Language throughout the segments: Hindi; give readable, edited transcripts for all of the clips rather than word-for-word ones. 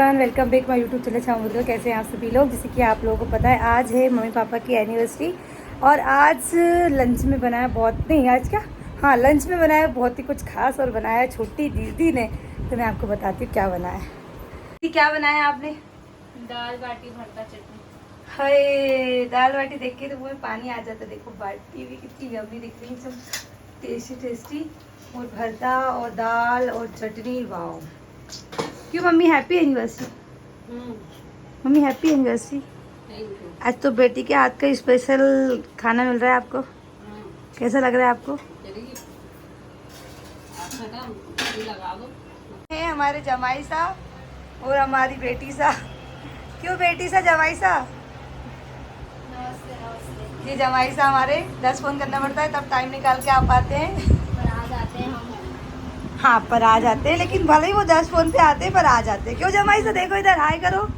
Welcome back my YouTube channel छामुद्र। कैसे हैं आप सभी लोग। जैसे कि आप लोगों को पता है आज है मम्मी पापा की एनिवर्सरी और आज लंच में बनाया आज क्या हाँ लंच में बनाया बहुत ही कुछ खास और बनाया छोटी दीदी ने। तो मैं आपको बताती हूँ क्या बनाया है। क्या बनाया आपने? दाल बाटी भरता चटनी। हाय दाल बाटी देख के तो मुँह में पानी आ जाता। देखो बाटी भी कितनी यम्मी दिख रही है, सब टेस्टी टेस्टी और भरता और दाल और चटनी। वाओ क्यों mummy happy anniversary. Mummy happy anniversary. आज तो बेटी के हाथ का स्पेशल खाना मिल रहा है आपको। कैसा लग रहा है आपको? है हमारे जमाई साहब और हमारी बेटी साहब। क्यों बेटी सा जमाई साहब? ये जमाई साहब हमारे 10 फोन करना पड़ता है तब टाइम निकाल के आ पाते हैं। हाँ पर आ जाते हैं, लेकिन भले ही वो 10 फोन पे आते हैं पर आ जाते हैं। क्यों जमाई से देखो इधर हाय करो।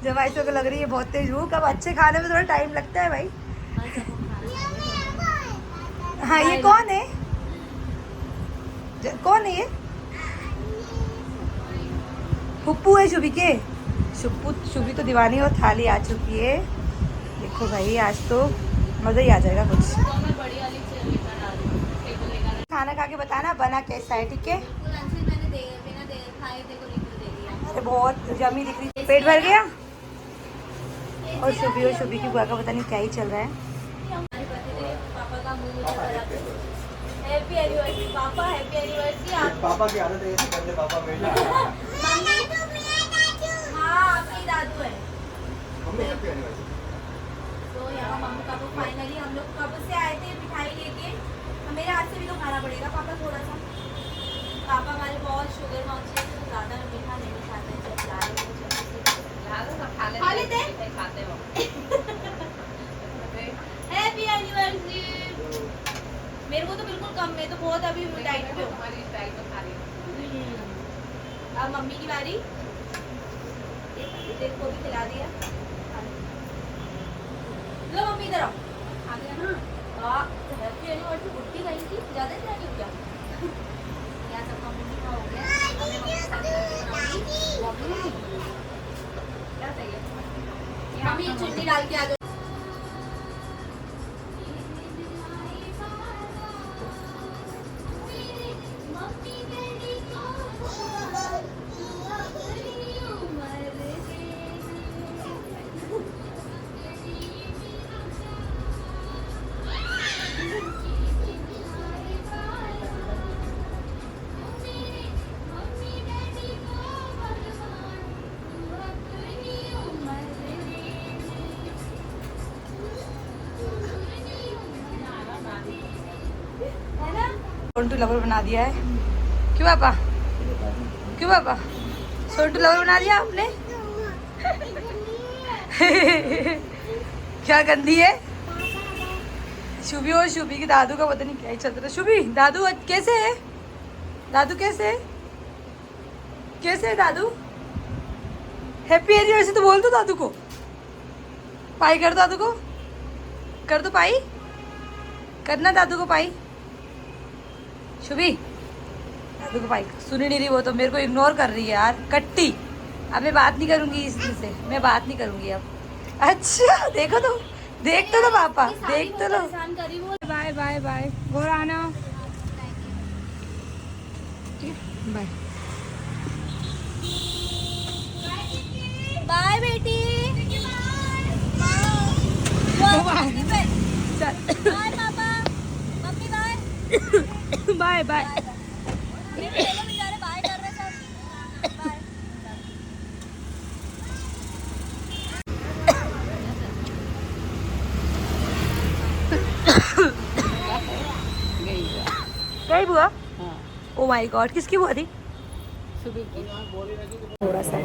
जमाई से को लग रही है बहुत तेज भूख। अब अच्छे खाने में थोड़ा टाइम लगता है भाई। हाँ ये कौन है? कौन है ये? पुप्पू है शुभी के। शुभी तो दीवानी और थाली आ चुकी है। देखो भाई आज तो मज़ा ही आ जाएगा कुछ। खाना खा के बताना बना कैसा है, ठीक है? अरे बहुत यम्मी दिख रही है। पेट भर गया। और शुभी की बुआ का पता नहीं क्या ही चल रहा है। हैप्पी एनिवर्सरी पापा, हैप्पी एनिवर्सरी। पापा की आदत है करते पापा बेटा। हाँ आपकी दादू है। Mummy happy anniversary. तो यहाँ मम्मी पापा फाइनली हम लोग कब से आए थे मिठाई लेके। मेरे हाथ से भी तो खाना पड़ेगा पापा थोड़ा सा। पापा हमारे बहुत शुगर कॉन्शियस है, तो ज़्यादा मीठा नहीं खाते हैं। जब खा लेते हैप्पी एनिवर्सरी। मेरे को तो बिल्कुल कम है, तो बहुत अभी डाइट पे हूँ। अब मम्मी की बारी। देखो भी खिला दिया। लो मम्मी इधर आओ। आ गया ना। हैप्पी एनिवर्सरी बुट्टी कहीं की ज़्यादा क्या नहीं क्या? यहाँ सब मम्मी मीठा हो गया। हमें मम्मी के साथ बनाऊंगी। क्या चाहिए? मम्मी चुन्नी डाल के आ जाओ। सोनटू लवर बना दिया है। क्यों पापा? क्यों पापा? सोनटू लवर बना दिया आपने। क्या गंदी है शुभी। और शुभी की दादू का पता नहीं क्या ही चल रहा है। शुभी दादू कैसे है? दादू कैसे है? कैसे है दादू? हैप्पी एनिवर्सरी तो बोल दो दादू को। पाई कर दो दादू को। कर दो पाई। करना दादू को पाई। शुभी दादू को पाई। सुनी नहीं रही वो तो मेरे को इग्नोर कर रही है यार कट्टी। अब मैं बात नहीं करूंगी इससे। मैं बात नहीं करूंगी अब। अच्छा देखो तो देख तो लो पापा, देख तो लो। बाय बाय बाय गोर आना। बाय बाय बेटी। बाय पापा। मम्मी बाय। Bye bye. बेचारे बाय कर रहे सब। बाय। गई बुआ? ओ माय गॉड किसकी बुआ थी? थोड़ा सा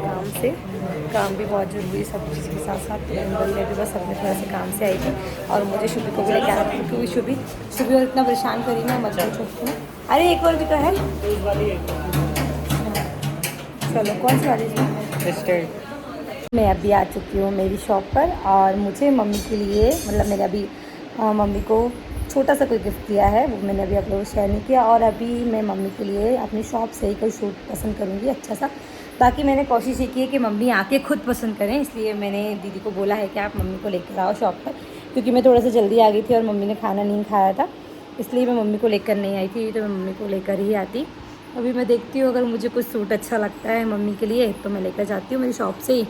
काम भी बहुत ज़रूरी है सब चीज़ के साथ साथ। मैं भी बस अपने थोड़ा सा काम से आई थी और मुझे शुभी को भी लेके आना था क्योंकि शुभी और इतना परेशान करी ना मत पूछो। अरे एक और भी तो है। चलो कौन सी वाली? मैं अभी आ चुकी हूँ मेरी शॉप पर और मुझे मम्मी के लिए मतलब मैंने अभी मम्मी को छोटा सा कोई गिफ्ट दिया है, वो मैंने अभी आप लोगों को शेयर नहीं किया। और अभी मैं मम्मी के लिए अपनी शॉप से ही कोई सूट पसंद करूँगी अच्छा सा, बाकी मैंने कोशिश ये की है कि मम्मी आके खुद पसंद करें, इसलिए मैंने दीदी को बोला है कि आप मम्मी को लेकर आओ शॉप पर, क्योंकि मैं थोड़ा सा जल्दी आ गई थी और मम्मी ने खाना नहीं खाया था, इसलिए मैं मम्मी को लेकर नहीं आई थी, तो मैं मम्मी को लेकर ही आती। अभी मैं देखती हूँ अगर मुझे कुछ सूट अच्छा लगता है मम्मी के लिए तो मैं लेकर जाती हूँ मेरी शॉप से ही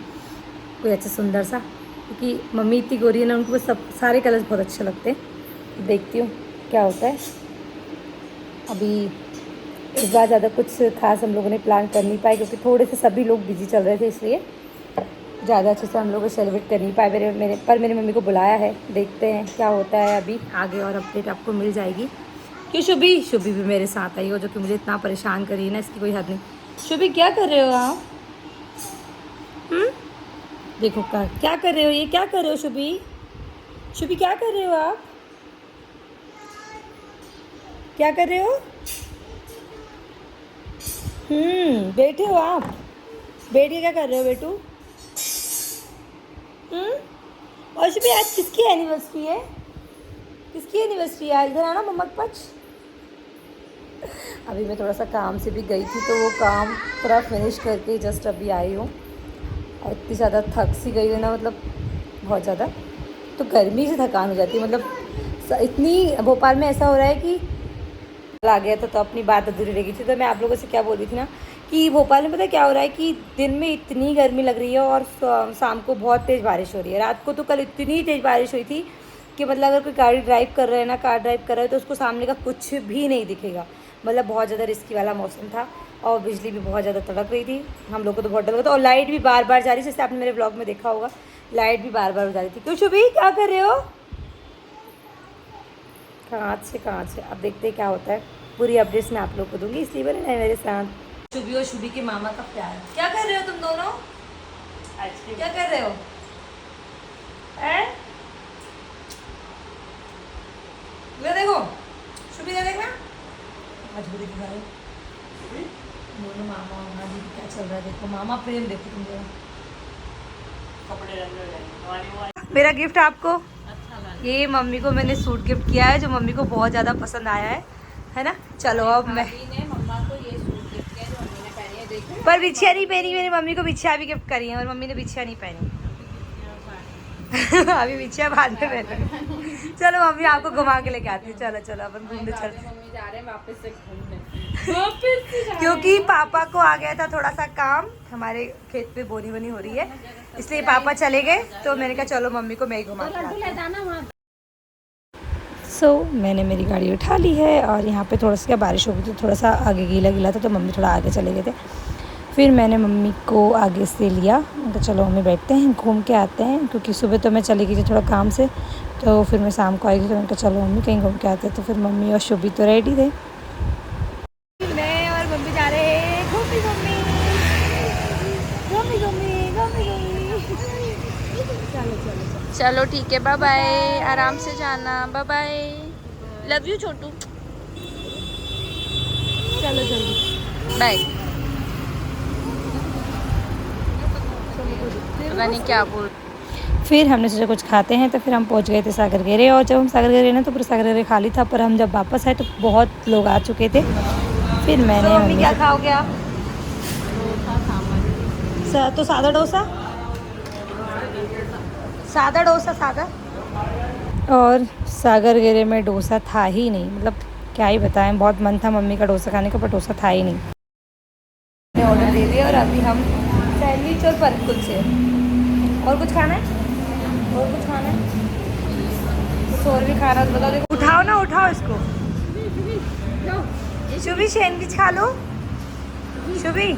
कोई अच्छा सुंदर सा, क्योंकि मम्मी इतनी गोरी है ना, उनको सब सारे कलर्स बहुत अच्छे लगते हैं। देखती हूँ क्या होता है। अभी इस बार ज़्यादा कुछ खास हम लोगों ने प्लान कर नहीं पाए, क्योंकि थोड़े से सभी लोग बिजी चल रहे थे, इसलिए ज़्यादा अच्छे से हम लोग सेलिब्रेट कर नहीं पाए। मेरी मम्मी को बुलाया है, देखते हैं क्या होता है अभी आगे, और अपडेट आपको मिल जाएगी। क्यों शुभी भी मेरे साथ आई हो, जो कि मुझे इतना परेशान करी है ना, इसकी कोई हद नहीं। शुभी क्या कर रहे हो आप? देखो क्या कर रहे हो, ये क्या कर रहे हो शुभी क्या कर रहे हो आप? क्या कर रहे हो? बैठे हो आप? बैठ के क्या कर रहे हो बेटू? और शुभी आज किसकी एनिवर्सरी है? किसकी एनिवर्सरी है आज? इधर आना मम्मा के पास। अभी मैं थोड़ा सा काम से भी गई थी, तो वो काम पूरा फिनिश करके जस्ट अभी आई हूँ, और इतनी ज़्यादा थक सी गई है ना, मतलब बहुत ज़्यादा। तो गर्मी से थकान हो जाती है, मतलब इतनी भोपाल में ऐसा हो रहा है कि आ गया तो अपनी बात अधूरी रह गई थी। तो मैं आप लोगों से क्या बोल रही थी ना, कि भोपाल में पता है क्या हो रहा है कि दिन में इतनी गर्मी लग रही है और शाम को बहुत तेज़ बारिश हो रही है। रात को तो कल इतनी तेज़ बारिश हुई थी कि मतलब अगर कोई गाड़ी ड्राइव कर रहा है ना, कार ड्राइव कर रहा है, तो उसको सामने का कुछ भी नहीं दिखेगा। मतलब बहुत ज़्यादा रिस्की वाला मौसम था, और बिजली भी बहुत ज़्यादा तड़क रही थी। हम लोग को तो बहुत डर लगा था, और लाइट भी बार बार जा रही थी, जैसे आपने मेरे ब्लॉग में देखा होगा, लाइट भी बार बार जा रही थी। क्यों शुभी क्या कर रहे हो? कहाँ से अब देखते हैं क्या होता है। पूरी अपडेट्स मैं आप लोग को दूंगी, इसलिए बने मेरे साथ। शुभी और शुभी के मामा का प्यार। क्या कर रहे हो तुम दोनों? क्या कर रहे हो? देखो शुभी ने देखना मजबूरी दिखा रहे दोनों मामा और मामी क्या चल रहा है। देखो मामा प्रेम, देखो तुम दोनों। मेरा गिफ्ट आपको ये मम्मी को मैंने सूट गिफ्ट किया है, जो मम्मी को बहुत ज़्यादा पसंद आया है ना। चलो अब मैं मम्मा को ये सूट गिफ्ट किया जो मम्मी ने पहनी है, देखो। पर बिछिया नहीं पहनी, मेरी मम्मी को बिछिया भी गिफ्ट करी है, और मम्मी ने बिछिया नहीं पहनी। अभी बिछिया बाद में पहना। चलो मम्मी आपको घुमा के लेके आती हूँ। चलो अपन घूमने चलते। मम्मी जा रहे हैं वापस से घूमने। क्योंकि पापा को आ गया था थोड़ा सा काम, हमारे खेत पे बोनी बनी हो रही है, इसलिए पापा चले गए, तो मैंने कहा चलो मम्मी को मैं ही घुमा के आती हूँ। मैंने मेरी गाड़ी उठा ली है, और यहाँ पे थोड़ा सा क्या बारिश हो गई, तो थोड़ा सा आगे गीला था, तो मम्मी थोड़ा आगे चले गए थे। फिर मैंने मम्मी को आगे से लिया, तो चलो मम्मी बैठते हैं घूम के आते हैं, क्योंकि सुबह तो मैं चली गई थी थोड़ा काम से, तो फिर मैं शाम को आएगी, तो मैंने कहा चलो मम्मी कहीं घूम के आते हैं। तो फिर मम्मी और शुभी तो रेडी थे, मैं और मम्मी जा रहे हैं घूमी। चलो ठीक है, बाय बाय, आराम से जाना, बाय बाय, लव यू छोटू, चलो जल्दी बाय। पता नहीं क्या बोल। फिर हमने सोचा कुछ खाते हैं, तो फिर हम पहुंच गए थे सागर घेरे, और जब हम सागर घेरे ना, तो पूरा सागर घेरे खाली था, पर हम जब वापस आए तो बहुत लोग आ चुके थे। फिर मैंने मम्मी क्या खाओगे आप? तो सादा डोसा, और सागर घेरे में डोसा था ही नहीं, मतलब क्या ही बताएं, बहुत मन था मम्मी का डोसा खाने का, पर डोसा था ही नहीं। मैंने ऑर्डर दे दिया, और अभी हम सैंडविच और पनीर कुलचे। और कुछ खाना है? कुछ और भी खाना तो बताओ। देखो उठाओ इसको। शुभी सैंडविच खा लो। शुभी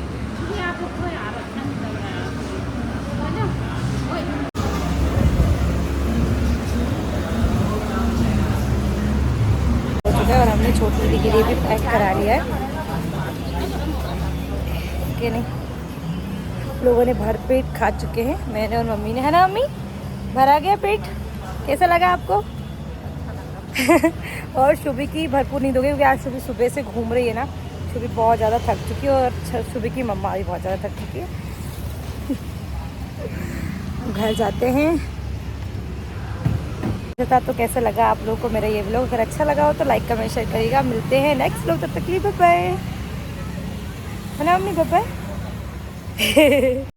और हमने छोटी दीदी के लिए भी पैक करा लिया है कि नहीं। लोगों ने भर पेट खा चुके हैं, मैंने और मम्मी ने, है ना मम्मी? भरा गया पेट। कैसा लगा आपको? और शुभी की भरपूर नींद हो गई, क्योंकि आज शुभी सुबह से घूम रही है ना। शुभी बहुत ज़्यादा थक चुकी है, और शुभी की मम्मा भी बहुत ज़्यादा थक चुकी है। घर जाते हैं। था तो कैसा लगा आप लोगों को मेरा ये व्लॉग? अगर अच्छा लगा हो तो लाइक कमेंट शेयर करिएगा। मिलते हैं नेक्स्ट व्लॉग, तब तक के लिए बाय बाय, है ना मम्मी? Bye bye.